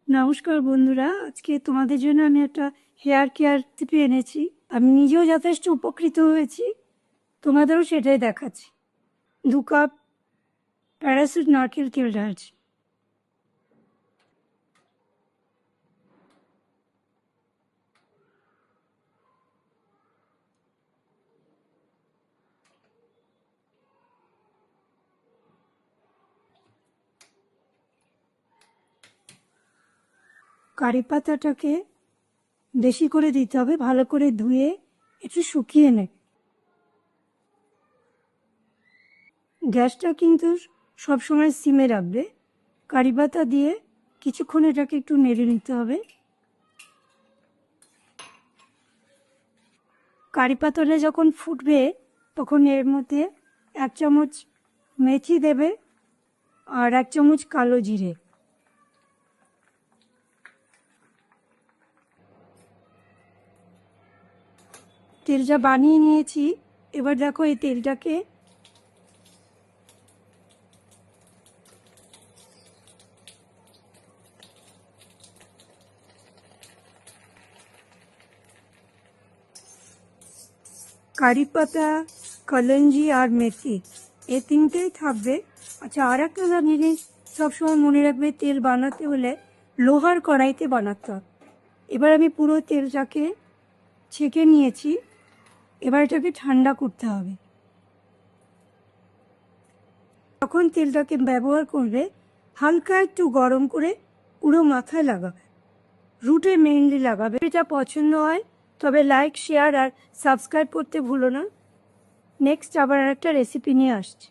নমস্কার বন্ধুরা, আজকে তোমাদের জন্য আমি একটা হেয়ার কেয়ার রেসিপি এনেছি। আমি নিজেও যথেষ্ট উপকৃত হয়েছি, তোমাদেরও সেটাই দেখাচ্ছি। 2 কাপ প্যারাসুট নারকেল তেল ঢালছি। কারি পাতাটাকে বেশি করে দিতে হবে, ভালো করে ধুয়ে একটু শুকিয়ে নে। গ্যাসটা কিন্তু সবসময় সিমে রাখবে। কারি পাতা দিয়ে কিছুক্ষণ এটাকে একটু নেড়ে নিতে হবে। কারি পাতাটা যখন ফুটবে তখন এর মধ্যে 1 চামচ মেথি দেবে আর 1 চামচ কালো জিরে। তেলটা বানিয়ে নিয়েছি। এবার দেখো এই তেলটাকে কারি পাতা, কলঞ্জি আর মেথি এই তিনটেই থাকবে। আচ্ছা, আর একটা জিনিস সবসময় মনে রাখবে, তেল বানাতে হলে লোহার কড়াইতে বানাতে হবে। এবার আমি পুরো তেলটাকে ছেঁকে নিয়েছি। এবার এটাকে ঠান্ডা করতে হবে। যখন তেলটাকে ব্যবহার করবে হালকা একটু গরম করে পুরো মাথায় লাগাবে, রুটে মেইনলি লাগাবে। এটা পছন্দ হয় তবে লাইক, শেয়ার আর সাবস্ক্রাইব করতে ভুলো না। নেক্সট আবার একটা রেসিপি নিয়ে আসছি।